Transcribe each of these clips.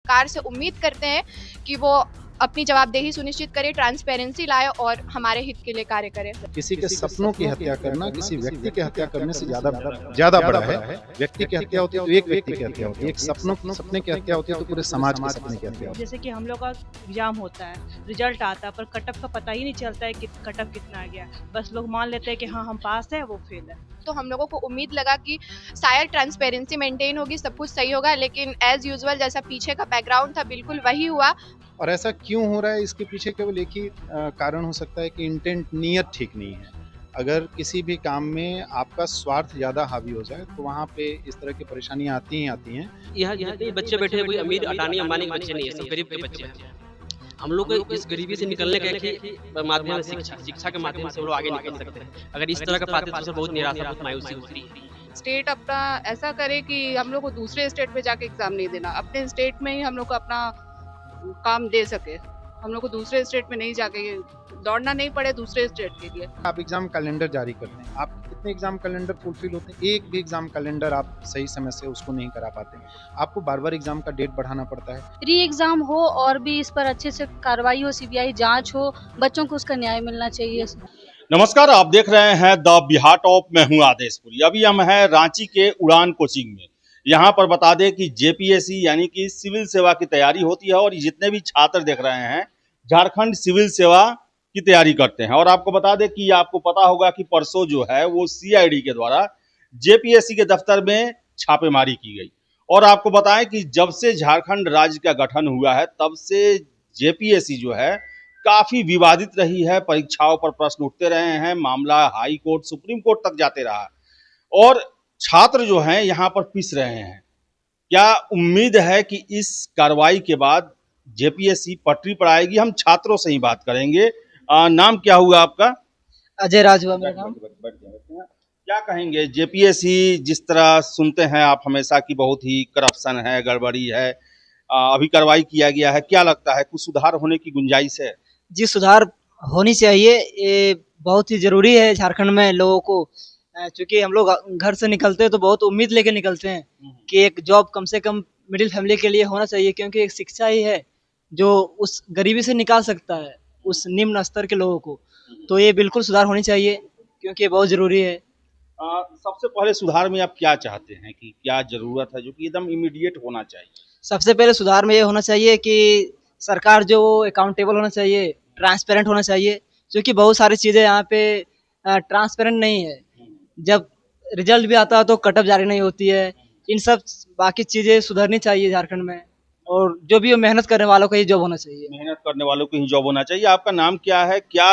सरकार से उम्मीद करते हैं कि वो अपनी जवाबदेही सुनिश्चित करे, ट्रांसपेरेंसी लाए और हमारे हित के लिए कार्य करे। किसी के सपनों की हत्या करना किसी व्यक्ति की हत्या करने से ज्यादा बड़ा है। व्यक्ति की हत्या होती है तो एक व्यक्ति की हत्या होती है, एक सपने की हत्या होती है तो पूरे समाज के सपने की हत्या होती है। जैसे कि हम लोग का एग्जाम होता है, रिजल्ट आता है, पर कट ऑफ का पता ही नहीं चलता है कि कट ऑफ कितना आ गया। बस लोग मान लेते हैं कि हाँ हम पास है, वो फेल है। तो हम लोगों को उम्मीद लगा कि शायद ट्रांसपेरेंसी मेंटेन होगी, सब कुछ सही होगा, लेकिन एज यूजुअल जैसा पीछे का बैकग्राउंड था बिल्कुल वही हुआ। और ऐसा क्यों हो रहा है, इसके पीछे केवल एक ही कारण हो सकता है कि इंटेंट, नीयत ठीक नहीं है। अगर किसी भी काम में आपका स्वार्थ ज़्यादा हावी हो जाए तो वहाँ पे इस तरह की परेशानियाँ आती हैं। यहाँ बच्चे बैठे हैं, कोई अमीर अडानी अंबानी के बच्चे नहीं है, सब गरीब के बच्चे हैं। हम लोग को इस गरीबी से निकलने का एक माध्यम है शिक्षा के माध्यम से हम लोग आगे निकल सकते हैं। अगर इस तरह का पाते तो बहुत निराशा, बहुत मायूसी होती है। स्टेट अपना ऐसा करे कि हम लोग को दूसरे स्टेट पे जाके एग्जाम नहीं देना, अपने स्टेट में ही हम लोग को अपना काम दे सके। हम लोग को दूसरे स्टेट में नहीं जाके दौड़ना नहीं पड़े दूसरे स्टेट के लिए। आप एग्जाम कैलेंडर जारी करते हैं, आप कितने एग्जाम कैलेंडर फुलफिल होते हैं? एक भी एग्जाम कैलेंडर आप सही समय से उसको नहीं करा पाते हैं। आपको बार बार एग्जाम का डेट बढ़ाना पड़ता है। री एग्जाम हो और भी इस पर अच्छे से कार्रवाई हो, सीबीआई जांच हो, बच्चों को उसका न्याय मिलना चाहिए। नमस्कार, आप देख रहे हैं द बिहार टॉप। मैं हूं आदेशपुरी। अभी हम हैं रांची के उड़ान कोचिंग में। यहाँ पर बता दें कि जेपीएससी यानी कि सिविल सेवा की तैयारी होती है और जितने भी छात्र देख रहे हैं झारखंड सिविल सेवा की तैयारी करते हैं। और आपको बता दें कि आपको पता होगा कि परसों जो है वो सीआईडी के द्वारा जेपीएससी के दफ्तर में छापेमारी की गई। और आपको बताएं कि जब से झारखंड राज्य का गठन हुआ है तब से जेपीएससी जो है काफी विवादित रही है। परीक्षाओं पर प्रश्न उठते रहे हैं, मामला हाई कोर्ट, सुप्रीम कोर्ट तक जाते रहा और छात्र जो हैं यहाँ पर पिस रहे हैं। क्या उम्मीद है कि इस कार्रवाई के बाद जेपीएससी पटरी पर आएगी? हम छात्रों से ही बात करेंगे। नाम क्या हुआ आपका? अजय राज हुआ मेरा नाम। क्या कहेंगे, जेपीएससी जिस तरह सुनते हैं आप हमेशा कि बहुत ही करप्शन है, गड़बड़ी है, अभी कार्रवाई किया गया है, क्या लगता है कुछ सुधार होने की गुंजाइश है? जी, सुधार होनी चाहिए, ये बहुत ही जरूरी है झारखंड में लोगों को। क्योंकि हम लोग घर से निकलते हैं तो बहुत उम्मीद लेके निकलते हैं कि एक जॉब कम से कम मिडिल फैमिली के लिए होना चाहिए, क्योंकि एक शिक्षा ही है जो उस गरीबी से निकाल सकता है उस निम्न स्तर के लोगों को। तो ये बिल्कुल सुधार होनी चाहिए क्योंकि ये बहुत जरूरी है। सबसे पहले सुधार में आप क्या चाहते हैं कि क्या जरूरत है जो कि एकदम इमीडिएट होना चाहिए? सबसे पहले सुधार में ये होना चाहिए कि सरकार जो अकाउंटेबल होना चाहिए, ट्रांसपेरेंट होना चाहिए, क्योंकि बहुत सारी चीज़ें यहाँ पे ट्रांसपेरेंट नहीं है। जब रिजल्ट भी आता है तो कट ऑफ जारी नहीं होती है। इन सब बाकी चीज़ें सुधरनी चाहिए झारखंड में, और जो भी मेहनत करने वालों को ही जॉब होना चाहिए। मेहनत करने वालों को ही जॉब होना चाहिए। आपका नाम क्या है? क्या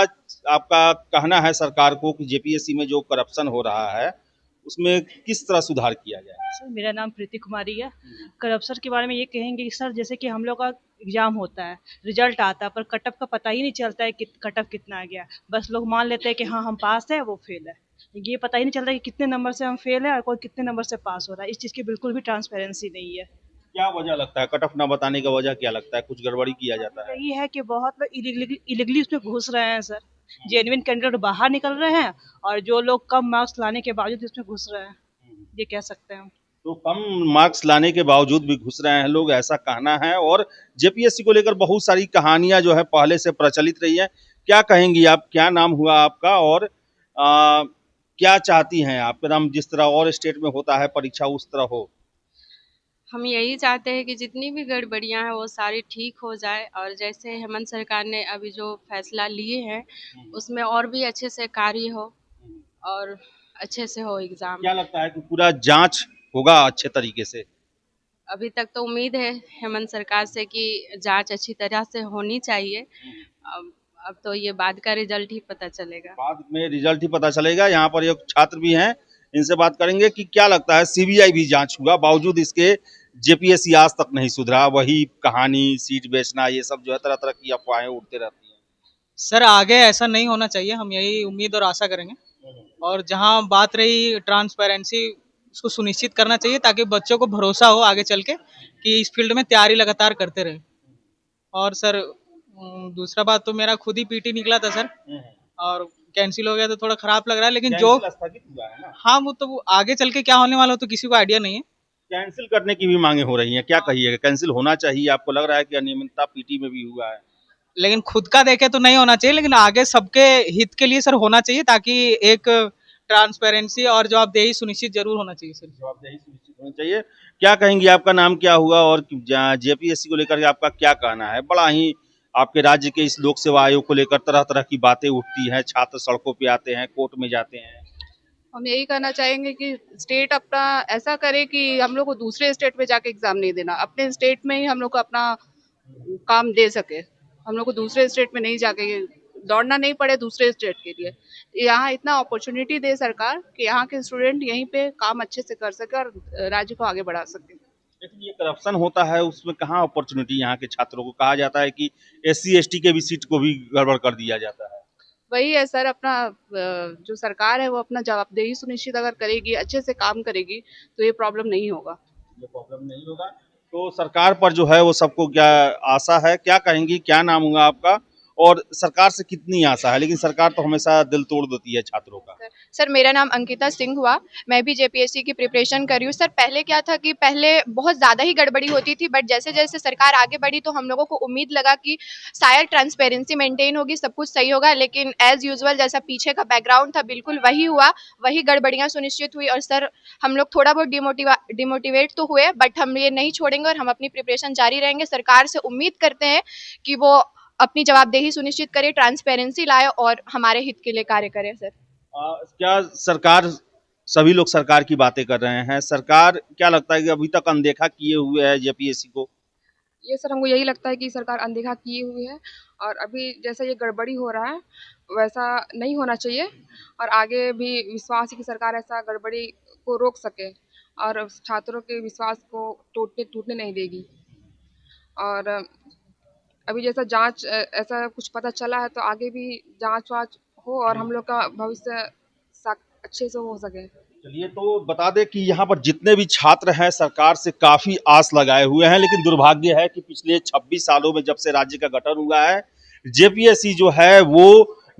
आपका कहना है सरकार को कि जेपीएससी में जो करप्शन हो रहा है उसमें किस तरह सुधार किया जाए? सर, मेरा नाम प्रीति कुमारी है। करप्शन के बारे में ये कहेंगे कि सर, जैसे कि हम लोग का एग्जाम होता है, रिजल्ट आता है, पर कट ऑफ का पता ही नहीं चलता है कि कट ऑफ कितना आ गया। बस लोग मान लेते हैं कि हाँ हम पास है, वो फेल है। ये पता ही नहीं चलता कि कितने नंबर से हम फेल है और कोई कितने नंबर से पास हो रहा है। इस चीज़ की बिल्कुल भी ट्रांसपेरेंसी नहीं है। क्या वजह लगता है? कट ऑफ ना बताने का वजह क्या लगता है? कुछ गड़बड़ी किया जाता है? यही है कि बहुत लोग इलीगली उसमें घुस रहे हैं सर। जेन्युइन कैंडिडेट बाहर निकल रहे हैं और जो लोग कम मार्क्स लाने के बावजूद इसमें घुस रहे हैं, ये कह सकते हैं। तो कम मार्क्स लाने के बावजूद भी घुस रहे हैं लोग, ऐसा कहना है। और जेपीएससी को लेकर बहुत सारी कहानियां जो है पहले से प्रचलित रही है। क्या कहेंगी आप? क्या नाम हुआ आपका और क्या चाहती हैं आप? नाम जिस तरह और स्टेट में होता है परीक्षा उस तरह हो। हम यही चाहते हैं कि जितनी भी गड़बड़ियां हैं वो सारी ठीक हो जाए, और जैसे हेमंत सरकार ने अभी जो फैसला लिए हैं उसमें और भी अच्छे से कार्य हो और अच्छे से हो एग्जाम। क्या लगता है कि पूरा जांच होगा अच्छे तरीके से? अभी तक तो उम्मीद है हेमंत सरकार से कि जांच अच्छी तरह से होनी चाहिए। अब तो ये बाद का रिजल्ट ही पता चलेगा। बाद में रिजल्ट ही पता चलेगा। यहाँ पर एक छात्र भी हैं, इनसे बात करेंगे कि क्या लगता है। सीबीआई भी जांच हुआ, बावजूद इसके जेपीएससी आज तक नहीं सुधरा। वही कहानी, सीट बेचना, ये सब जो है तरह तरह की अफवाहें उड़ते रहती हैं। सर, आगे ऐसा नहीं होना चाहिए, हम यही उम्मीद और आशा करेंगे। और जहां बात रही ट्रांसपेरेंसी, उसको सुनिश्चित करना चाहिए ताकि बच्चों को भरोसा हो आगे चल के कि इस फील्ड में तैयारी लगातार करते रहे। और सर, दूसरा बात तो मेरा खुद ही पीटी निकला था सर, और कैंसिल हो गया तो थोड़ा खराब लग रहा है। लेकिन जो स्थगित हुआ है ना, हाँ, वो तो आगे चल के क्या होने वाला हो तो किसी को आइडिया नहीं है। कैंसिल करने की भी मांगे हो रही हैं, क्या कहिएगा? कैंसिल होना चाहिए? आपको लग रहा है कि अनियमितता पीटी में भी हुआ है? लेकिन खुद का देखे तो नहीं होना चाहिए, लेकिन आगे सबके हित के लिए सर होना चाहिए, ताकि एक ट्रांसपेरेंसी और जवाबदेही सुनिश्चित जरूर होना चाहिए सर। जवाबदेही सुनिश्चित होनी चाहिए। क्या कहेंगी, आपका नाम क्या हुआ और जेपीएससी को लेकर के आपका क्या कहना है? बड़ा ही आपके राज्य के इस लोक सेवा आयोग को लेकर तरह तरह की बातें उठती हैं, छात्र सड़कों पे आते हैं, कोर्ट में जाते हैं। हम यही कहना चाहेंगे कि स्टेट अपना ऐसा करे कि हम लोग को दूसरे स्टेट में जाके एग्जाम नहीं देना, अपने स्टेट में ही हम लोग को अपना काम दे सके। हम लोग को दूसरे स्टेट में नहीं जाके दौड़ना नहीं पड़े दूसरे स्टेट के लिए। यहाँ इतना अपॉर्चुनिटी दे सरकार कि यहाँ के स्टूडेंट यहीं पे काम अच्छे से कर सके और राज्य को आगे बढ़ा सके। लेकिन ये करप्शन होता है, उसमें कहाँ अपॉर्चुनिटी यहाँ के छात्रों को? कहा जाता है कि SC ST के भी सीट को भी गड़बड़ कर दिया जाता है। वही है सर, अपना जो सरकार है वो अपना जवाबदेही सुनिश्चित अगर करेगी, अच्छे से काम करेगी तो ये प्रॉब्लम नहीं होगा। ये प्रॉब्लम नहीं होगा। तो सरकार पर जो है वो सबको क्या आशा है? क्या कहेंगी, क्या नाम हुआ आपका और सरकार से कितनी आशा है? लेकिन सरकार तो हमेशा दिल तोड़ देती है छात्रों का। सर मेरा नाम अंकिता सिंह हुआ, मैं भी जेपीएससी की प्रिपरेशन कर रही हूँ। सर पहले क्या था कि पहले बहुत ज़्यादा ही गड़बड़ी होती थी, बट जैसे जैसे सरकार आगे बढ़ी तो हम लोगों को उम्मीद लगा कि शायद ट्रांसपेरेंसी मेंटेन होगी, सब कुछ सही होगा। लेकिन एज़ यूजुअल जैसा पीछे का बैकग्राउंड था बिल्कुल वही हुआ, वही गड़बड़ियाँ सुनिश्चित हुई। और सर हम लोग थोड़ा बहुत डिमोटिवेट तो हुए, बट हम ये नहीं छोड़ेंगे और हम अपनी प्रिपरेशन जारी रहेंगे। सरकार से उम्मीद करते हैं कि वो अपनी जवाबदेही सुनिश्चित करे, ट्रांसपेरेंसी लाए और हमारे हित के लिए कार्य करे। सर क्या सरकार, सभी लोग सरकार की बातें कर रहे हैं, सरकार क्या लगता है कि अभी तक अनदेखा किए हुए है जेपीएससी को? ये सर हमको यही लगता है कि सरकार अनदेखा किए हुए है और अभी जैसा ये गड़बड़ी हो रहा है वैसा नहीं होना चाहिए और आगे भी विश्वास है कि सरकार ऐसा गड़बड़ी को रोक सके और छात्रों के विश्वास को टूटने नहीं देगी। और अभी जैसा जांच ऐसा कुछ पता चला है तो आगे भी जांच वाच हो और हम लोग का भविष्य अच्छे से हो सके। चलिए, तो बता दें कि यहाँ पर जितने भी छात्र हैं सरकार से काफी आस लगाए हुए हैं, लेकिन दुर्भाग्य है कि पिछले 26 सालों में जब से राज्य का गठन हुआ है जेपीएससी जो है वो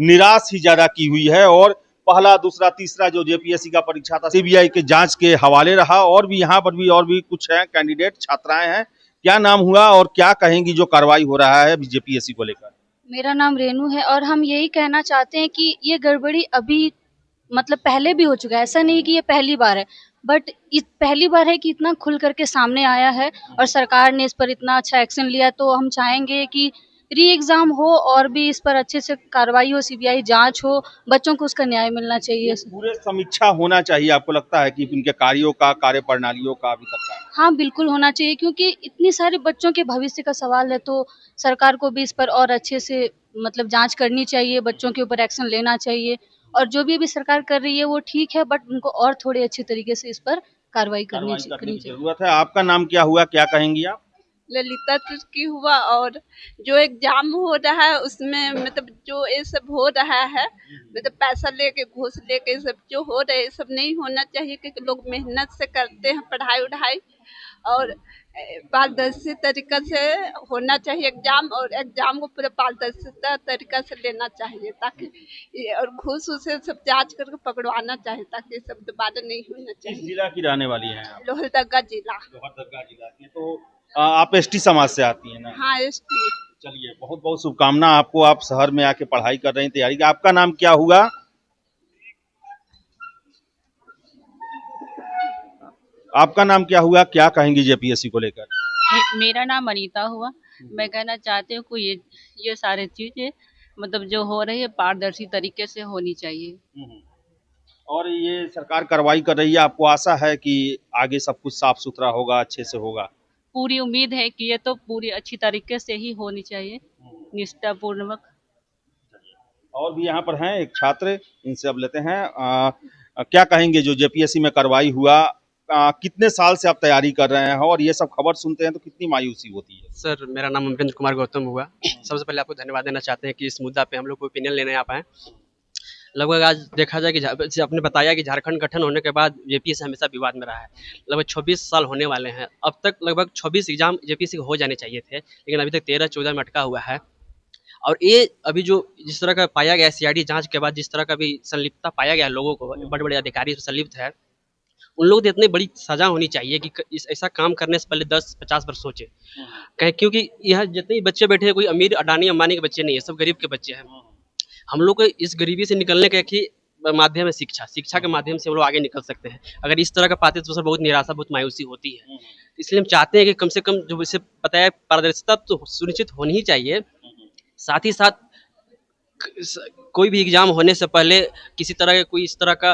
निराश ही ज्यादा की हुई है। और पहला, दूसरा, तीसरा जो जेपीएससी का परीक्षा था सीबीआई के जांच के हवाले रहा। और भी यहाँ पर भी और भी कुछ हैं कैंडिडेट, छात्राएं हैं। क्या नाम हुआ और क्या कहेंगी जो कार्रवाई हो रहा है जेपीएससी को लेकर? मेरा नाम रेनू है और हम यही कहना चाहते हैं कि ये गड़बड़ी अभी मतलब पहले भी हो चुका है, ऐसा नहीं कि ये पहली बार है, बट पहली बार है कि इतना खुल करके सामने आया है और सरकार ने इस पर इतना अच्छा एक्शन लिया। तो हम चाहेंगे कि री एग्जाम हो और भी इस पर अच्छे से कार्रवाई हो, सीबीआई जांच हो, बच्चों को उसका न्याय मिलना चाहिए। पूरे समीक्षा होना चाहिए, आपको लगता है कि उनके कार्यों का, कार्य प्रणालियों का अभी तक का? हाँ बिल्कुल होना चाहिए, क्योंकि इतनी सारे बच्चों के भविष्य का सवाल है तो सरकार को भी इस पर और अच्छे से मतलब जांच करनी चाहिए, बच्चों के ऊपर एक्शन लेना चाहिए। और जो भी अभी सरकार कर रही है वो ठीक है, बट उनको और थोड़े अच्छे तरीके से इस पर कार्रवाई करनी चाहिए। जरूरत है। आपका नाम क्या हुआ, क्या कहेंगी आप? ललिता तुर्की हुआ। और जो एग्जाम हो रहा है उसमें मतलब जो ये सब हो रहा है मतलब पैसा लेके, घूस लेके सब जो हो रहा है ये सब नहीं होना चाहिए, क्योंकि लोग मेहनत से करते हैं पढ़ाई उढ़ाई और पारदर्शी तरीका से होना चाहिए एग्जाम, और एग्जाम को पूरा पारदर्शी तरीका से लेना चाहिए ताकि और घूस उसे सब जांच करके पकड़वाना चाहिए ताकि सब दोबारा नहीं होना चाहिए। किस जिला की रहने वाली हैं आप? लोहरदगा जिला। लोहरदगा जिला की। तो आप एसटी समाज से आती हैं ना? हाँ एसटी। चलिए, बहुत बहुत शुभकामना आपको, आप शहर में आके पढ़ाई कर रही हैं, तैयारी। आपका नाम क्या हुआ? आपका नाम क्या हुआ, क्या कहेंगी जेपीएससी को लेकर? मेरा नाम अनीता हुआ। मैं कहना चाहती हूँ कि ये सारे चीजें मतलब जो हो रही है पारदर्शी तरीके से होनी चाहिए। और ये सरकार कार्रवाई कर रही है, आपको आशा है कि आगे सब कुछ साफ सुथरा होगा, अच्छे से होगा? पूरी उम्मीद है कि ये तो पूरी अच्छी तरीके से ही होनी चाहिए, निष्ठापूर्वक। और भी यहाँ पर हैं एक छात्र, इनसे अब लेते हैं। क्या कहेंगे जो जेपीएससी में कार्रवाई हुआ, कितने साल से आप तैयारी कर रहे हैं और ये सब खबर सुनते हैं तो कितनी मायूसी होती है? सर मेरा नाम अमरेंद्र कुमार गौतम हुआ। सबसे पहले आपको धन्यवाद देना चाहते हैं कि इस मुद्दा पे हम लोग को ओपिनियन लेने आ पाए। लगभग आज देखा जाए कि आपने बताया कि झारखंड गठन होने के बाद जेपीएससी हमेशा विवाद में रहा है। लगभग 26 साल होने वाले हैं, अब तक लगभग 26 एग्जाम जेपीएससी हो जाने चाहिए थे, लेकिन अभी तक 13-14 में अटका हुआ है। और ये अभी जो जिस तरह का पाया गया सीआईडी जांच के बाद, जिस तरह का भी संलिप्तता पाया गया लोगों को, बड़े बड़े अधिकारी संलिप्त है, उन लोगों को इतनी बड़ी सजा होनी चाहिए कि इस ऐसा काम करने से पहले 10-50 बार सोचे। कहें क्योंकि यहाँ जितने भी बच्चे बैठे हैं कोई अमीर अडानी अंबानी के बच्चे नहीं है, सब गरीब के बच्चे हैं। हम लोग को इस गरीबी से निकलने का एक ही माध्यम है शिक्षा के माध्यम से हम लोग आगे निकल सकते हैं। अगर इस तरह का पाते तो सर बहुत निराशा, बहुत मायूसी होती है। इसलिए हम चाहते हैं कि कम से कम जो इसे पता है पारदर्शिता तो सुनिश्चित होनी ही चाहिए, साथ ही साथ कोई भी एग्जाम होने से पहले किसी तरह के कोई इस तरह का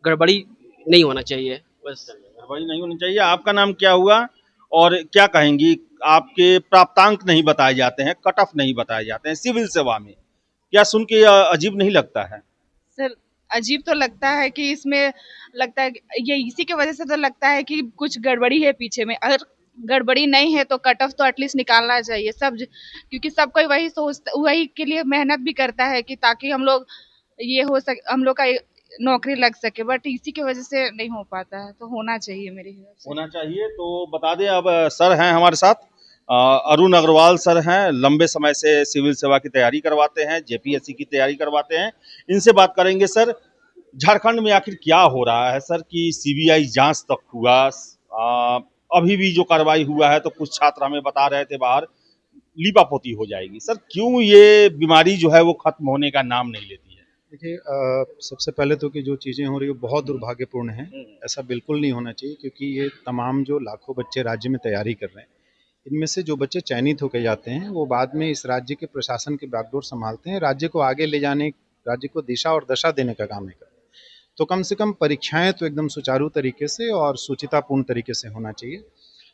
गड़बड़ी नहीं होना चाहिए। बस गड़बड़ी नहीं होनी चाहिए। आपका नाम क्या हुआ और क्या कहेंगी? आपके प्राप्तांक नहीं बताए जाते हैं, कट ऑफ नहीं बताए जाते हैं सिविल सेवा में, क्या सुन के अजीब नहीं लगता है? सर अजीब तो लगता है कि इसमें लगता है ये इसी की वजह से तो लगता है कि कुछ गड़बड़ी है पीछे में। अगर गड़बड़ी नहीं है तो कट ऑफ तो एटलीस्ट निकालना चाहिए क्योंकि सब कोई वही के लिए मेहनत भी करता है कि ताकि हम लोग ये हो सके, हम लोग का नौकरी लग सके, बट इसी की वजह से नहीं हो पाता है। तो होना चाहिए मेरे हिसाब से। होना चाहिए। तो बता दें अब सर हैं हमारे साथ, अरुण अग्रवाल सर हैं, लंबे समय से सिविल सेवा की तैयारी करवाते हैं, जेपीएससी की तैयारी करवाते हैं। इनसे बात करेंगे। सर, झारखंड में आखिर क्या हो रहा है सर कि सीबीआई जांच तक हुआ, अभी भी जो कार्रवाई हुआ है तो कुछ छात्र हमें बता रहे थे बाहर लीपापोती हो जाएगी। सर क्यों ये बीमारी जो है वो खत्म होने का नाम नहीं लेती है? देखिए, सबसे पहले तो कि जो चीज़ें हो रही है बहुत दुर्भाग्यपूर्ण है। ऐसा बिल्कुल नहीं होना चाहिए, क्योंकि ये तमाम जो लाखों बच्चे राज्य में तैयारी कर रहे हैं, इनमें से जो बच्चे चयनित होकर जाते हैं वो बाद में इस राज्य के प्रशासन की बागडोर संभालते हैं, राज्य को आगे ले जाने, राज्य को दिशा और दशा देने का काम है करते हैं। तो कम से कम परीक्षाएं तो एकदम सुचारू तरीके से और सुचितापूर्ण तरीके से होना चाहिए।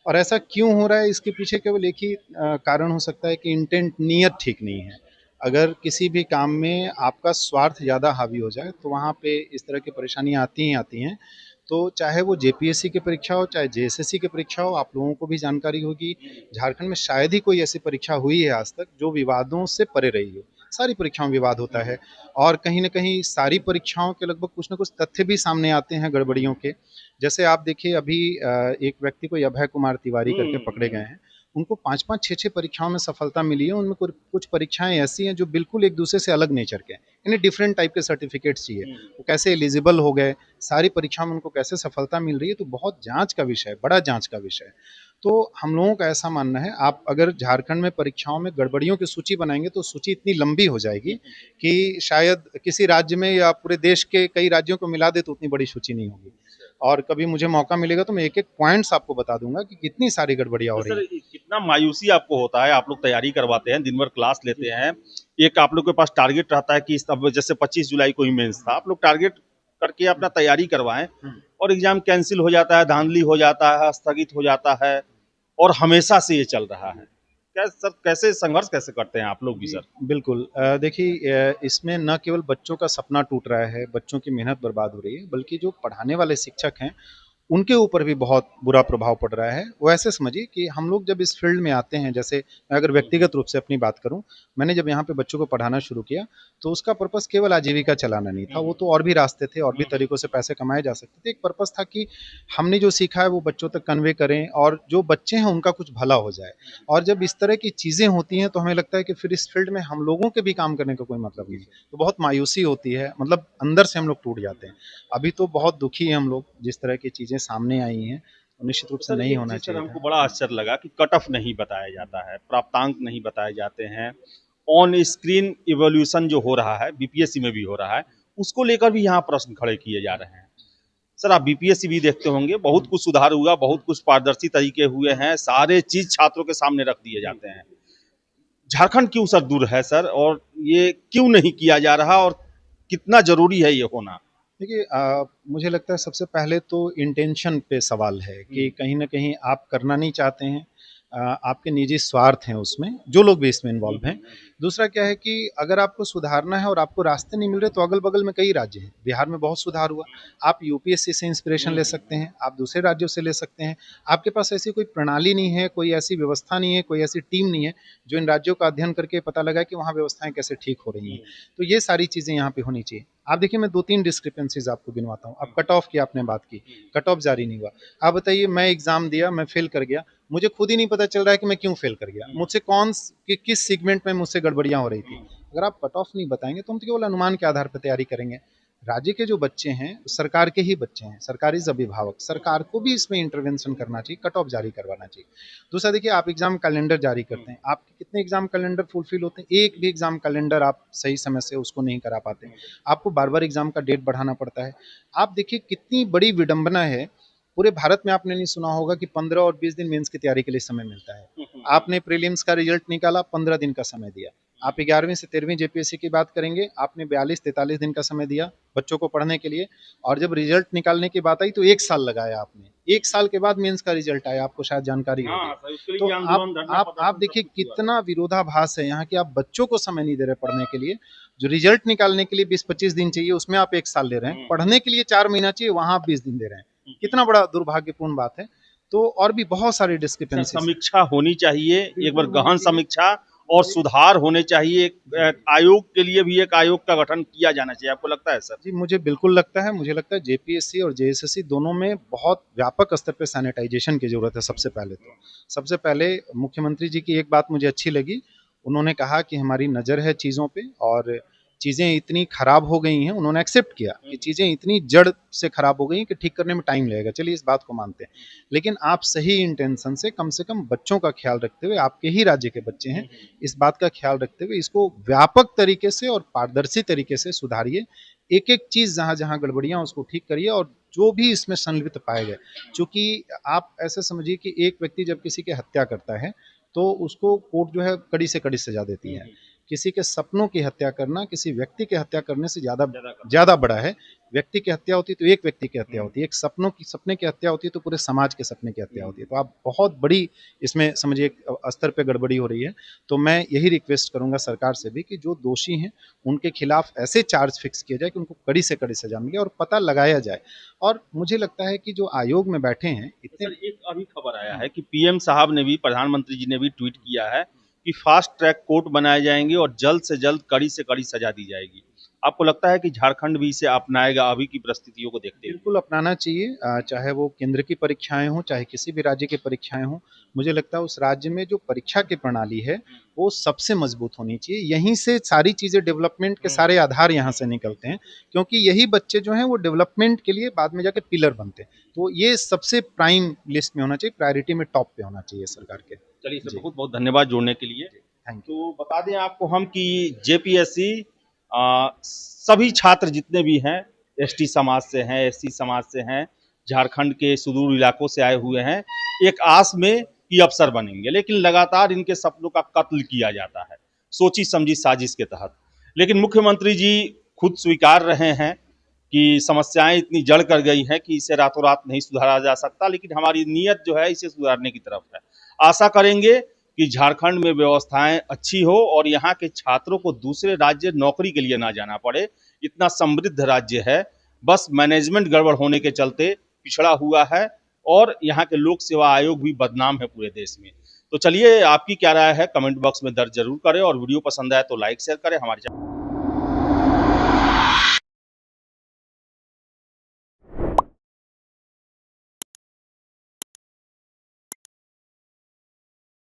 और ऐसा क्यों हो रहा है, इसके पीछे केवल एक ही कारण हो सकता है कि इंटेंट, नीयत ठीक नहीं है। अगर किसी भी काम में आपका स्वार्थ ज़्यादा हावी हो जाए तो वहाँ पे इस तरह की परेशानियाँ आती ही आती हैं। तो चाहे वो जेपीएससी की परीक्षा हो, चाहे जेएसएससी की परीक्षा हो, आप लोगों को भी जानकारी होगी, झारखंड में शायद ही कोई ऐसी परीक्षा हुई है आज तक जो विवादों से परे रही हो। सारी परीक्षाओं में विवाद होता है और कहीं न कहीं सारी परीक्षाओं के लगभग कुछ न कुछ तथ्य भी सामने आते हैं गड़बड़ियों के। जैसे आप देखिए, अभी एक व्यक्ति को अभय कुमार तिवारी करके पकड़े गए हैं, उनको 5-5, 6-6 परीक्षाओं में सफलता मिली है। उनमें कुछ परीक्षाएं ऐसी हैं जो बिल्कुल एक दूसरे से अलग नेचर के हैं, इन्हें डिफरेंट टाइप के सर्टिफिकेट्स चाहिए। वो कैसे एलिजिबल हो गए, सारी परीक्षाओं में उनको कैसे सफलता मिल रही है, तो बहुत जांच का विषय है, बड़ा जांच का विषय है। तो हम लोगों का ऐसा मानना है, आप अगर झारखंड में परीक्षाओं में गड़बड़ियों की सूची बनाएंगे तो सूची इतनी लंबी हो जाएगी कि शायद किसी राज्य में या पूरे देश के कई राज्यों को मिला दे तो उतनी बड़ी सूची नहीं होगी। और कभी मुझे मौका मिलेगा तो मैं एक एक पॉइंट्स आपको बता दूंगा कि कितनी सारी गड़बड़ियां हो रही है। कितना मायूसी आपको होता है, आप लोग तैयारी करवाते हैं, दिन भर क्लास लेते हैं, एक आप लोग के पास टारगेट रहता है कि अब जैसे 25 जुलाई को ही मेंस था, आप लोग टारगेट करके अपना तैयारी करवाएं और एग्जाम कैंसिल हो जाता है, धांधली हो जाता है, स्थगित हो जाता है और हमेशा से ये चल रहा है। क्या सर, कैसे संघर्ष कैसे करते हैं आप लोग भी? सर बिल्कुल, देखिए, इसमें न केवल बच्चों का सपना टूट रहा है, बच्चों की मेहनत बर्बाद हो रही है, बल्कि जो पढ़ाने वाले शिक्षक हैं उनके ऊपर भी बहुत बुरा प्रभाव पड़ रहा है। वो ऐसे समझिए कि हम लोग जब इस फील्ड में आते हैं, जैसे मैं अगर व्यक्तिगत रूप से अपनी बात करूं, मैंने जब यहाँ पे बच्चों को पढ़ाना शुरू किया तो उसका पर्पस केवल आजीविका चलाना नहीं था, वो तो और भी रास्ते थे, और भी तरीकों से पैसे कमाए जा सकते थे। एक पर्पस था कि हमने जो सीखा है वो बच्चों तक कन्वे करें और जो बच्चे हैं उनका कुछ भला हो जाए। और जब इस तरह की चीज़ें होती हैं तो हमें लगता है कि फिर इस फील्ड में हम लोगों के भी काम करने का कोई मतलब नहीं, तो बहुत मायूसी होती है, मतलब अंदर से हम लोग टूट जाते हैं। अभी तो बहुत दुखी हैं हम लोग, जिस तरह की चीज़ें सामने आई हैं, तो निश्चित रूप से नहीं होना चाहिए। हमको बड़ा आश्चर्य लगा कि कट ऑफ नहीं बताया जाता है, प्राप्तांक नहीं बताए जाते हैं, ऑन स्क्रीन इवोल्यूशन जो हो रहा है बीपीएससी में भी हो रहा है, उसको लेकर भी यहाँ प्रश्न खड़े किए जा रहे हैं। सर, आप बीपीएससी भी देखते होंगे, बहुत कुछ सुधार हुआ, बहुत कुछ पारदर्शी तरीके हुए हैं, सारे चीज छात्रों के सामने रख दिए जाते हैं। झारखंड क्यों सर दूर है सर, और ये क्यों नहीं किया जा रहा, और कितना जरूरी है ये होना? देखिए, मुझे लगता है सबसे पहले तो इंटेंशन पे सवाल है कि कहीं ना कहीं आप करना नहीं चाहते हैं, आपके निजी स्वार्थ हैं उसमें, जो लोग भी इसमें इन्वॉल्व हैं। दूसरा क्या है कि अगर आपको सुधारना है और आपको रास्ते नहीं मिल रहे, तो अगल बगल में कई राज्य हैं, बिहार में बहुत सुधार हुआ, आप यूपीएससी से इंस्पिरेशन ले सकते हैं, आप दूसरे राज्यों से ले सकते हैं। आपके पास ऐसी कोई प्रणाली नहीं है, कोई ऐसी व्यवस्था नहीं है, कोई ऐसी टीम नहीं है जो इन राज्यों का अध्ययन करके पता लगा कि वहाँ व्यवस्थाएं कैसे ठीक हो रही हैं। तो ये सारी चीज़ें यहाँ पे होनी चाहिए। आप देखिए, मैं 2-3 डिस्क्रिपेंसीज आपको गिनवाता हूँ। अब कट ऑफ की आपने बात की, कट ऑफ जारी नहीं हुआ। आप बताइए, मैं एग्जाम दिया, मैं फेल कर गया, मुझे खुद ही नहीं पता चल रहा है कि मैं क्यों फेल कर गया, मुझसे किस सेगमेंट में मुझसे गड़बड़ियां हो रही थी। अगर आप कट ऑफ नहीं बताएंगे तो हम तो केवल अनुमान के आधार पर तैयारी करेंगे। राज्य के जो बच्चे हैं सरकार के ही बच्चे हैं, सरकारी अभिभावक, सरकार को भी इसमें इंटरवेंशन करना चाहिए, कट ऑफ जारी करवाना चाहिए। दूसरा देखिए, आप एग्जाम कैलेंडर जारी करते हैं, आपके कितने एग्जाम कैलेंडर फुलफिल होते हैं? एक भी एग्जाम कैलेंडर आप सही समय से उसको नहीं करा पाते, आपको बार बार एग्जाम का डेट बढ़ाना पड़ता है। आप देखिए कितनी बड़ी विडंबना है, पूरे भारत में आपने नहीं सुना होगा कि 15 और 20 दिन मेंस की तैयारी के लिए समय मिलता है। आपने प्रीलिम्स का रिजल्ट निकाला, 15 दिन का समय दिया। आप 11वीं से 13वीं जेपीएससी की बात करेंगे, आपने 42-43 दिन का समय दिया बच्चों को पढ़ने के लिए, और जब रिजल्ट निकालने की बात आई तो 1 साल लगाया आपने। 1 साल के बाद मेंस का रिजल्ट आया, आपको शायद जानकारी होगी। तो आप देखिए कितना विरोधाभास है यहाँ, कि आप बच्चों को समय नहीं दे रहे पढ़ने के लिए। जो रिजल्ट निकालने के लिए 20-25 दिन चाहिए, उसमें आप 1 साल ले रहे हैं। पढ़ने के लिए 4 महीना चाहिए, वहां आप 20 दिन दे रहे हैं। कितना बड़ा दुर्भाग्यपूर्ण बात है। तो और भी बहुत सारी डिस्क्रिपेंसी। समीक्षा होनी चाहिए, एक बार गहन समीक्षा और सुधार होने चाहिए। आयोग के लिए भी एक आयोग का गठन किया जाना चाहिए, आपको लगता है सर? जी, मुझे बिल्कुल लगता है। मुझे लगता है जेपीएससी और जेएसएससी दोनों में बहुत व्यापक स्तर पे सैनिटाइजेशन की जरूरत है। सबसे पहले मुख्यमंत्री जी की एक बात मुझे अच्छी लगी, उन्होंने कहा कि हमारी नज़र है चीज़ों पे और चीज़ें इतनी ख़राब हो गई हैं, उन्होंने एक्सेप्ट किया कि चीज़ें इतनी जड़ से ख़राब हो गई हैं कि ठीक करने में टाइम लगेगा। चलिए इस बात को मानते हैं, लेकिन आप सही इंटेंशन से कम बच्चों का ख्याल रखते हुए, आपके ही राज्य के बच्चे हैं, इस बात का ख्याल रखते हुए इसको व्यापक तरीके से और पारदर्शी तरीके से सुधारिए। एक-एक चीज़ जहाँ-जहाँ गड़बड़ियाँ उसको ठीक करिए, और जो भी इसमें संलिप्त पाए गए, चूँकि आप ऐसे समझिए कि एक व्यक्ति जब किसी की हत्या करता है तो उसको कोर्ट जो है कड़ी से कड़ी सजा देती है। किसी के सपनों की हत्या करना किसी व्यक्ति की हत्या करने से ज़्यादा बड़ा है। व्यक्ति की हत्या होती है तो एक व्यक्ति की हत्या होती है, एक सपने की हत्या होती है तो पूरे समाज के सपने की हत्या होती है। तो आप बहुत बड़ी इसमें समझिए स्तर पे गड़बड़ी हो रही है। तो मैं यही रिक्वेस्ट करूंगा सरकार से भी कि जो दोषी हैं उनके खिलाफ ऐसे चार्ज फिक्स किया जाए कि उनको कड़ी से कड़ी सजा मिले और पता लगाया जाए। और मुझे लगता है कि जो आयोग में बैठे हैं इतने, एक अभी खबर आया है कि पीएम साहब ने भी, प्रधानमंत्री जी ने भी ट्वीट किया है कि फास्ट ट्रैक कोर्ट बनाए जाएंगे और जल्द से जल्द कड़ी से कड़ी सजा दी जाएगी। आपको लगता है कि झारखंड भी इसे अपनाएगा अभी की परिस्थितियों को देखते हुए? बिल्कुल अपनाना चाहिए, चाहे वो केंद्र की परीक्षाएं हों, चाहे किसी भी राज्य की परीक्षाएं हों। मुझे लगता है उस राज्य में जो परीक्षा की प्रणाली है वो सबसे मजबूत होनी चाहिए। यहीं से सारी चीज़ें, डेवलपमेंट के सारे आधार यहाँ से निकलते हैं, क्योंकि यही बच्चे जो हैं वो डेवलपमेंट के लिए बाद में जाके पिलर बनते हैं। तो ये सबसे प्राइम लिस्ट में होना चाहिए, प्रायोरिटी में टॉप पे होना चाहिए सरकार के। चलिए सर, बहुत बहुत धन्यवाद जोड़ने के लिए। तो बता दें आपको हम कि जेपीएससी सभी छात्र जितने भी हैं, एसटी समाज से हैं, एससी समाज से हैं, झारखंड के सुदूर इलाकों से आए हुए हैं, एक आस में कि अफसर बनेंगे, लेकिन लगातार इनके सपनों का कत्ल किया जाता है सोची समझी साजिश के तहत। लेकिन मुख्यमंत्री जी खुद स्वीकार रहे हैं कि समस्याएं इतनी जड़ कर गई हैं कि इसे रातों रात नहीं सुधारा जा सकता, लेकिन हमारी नीयत जो है इसे सुधारने की तरफ है। आशा करेंगे कि झारखंड में व्यवस्थाएं अच्छी हो और यहाँ के छात्रों को दूसरे राज्य नौकरी के लिए ना जाना पड़े। इतना समृद्ध राज्य है, बस मैनेजमेंट गड़बड़ होने के चलते पिछड़ा हुआ है और यहाँ के लोक सेवा आयोग भी बदनाम है पूरे देश में। तो चलिए, आपकी क्या राय है कमेंट बॉक्स में दर्ज जरूर करें और वीडियो पसंद आए तो लाइक शेयर करें हमारे चैनल।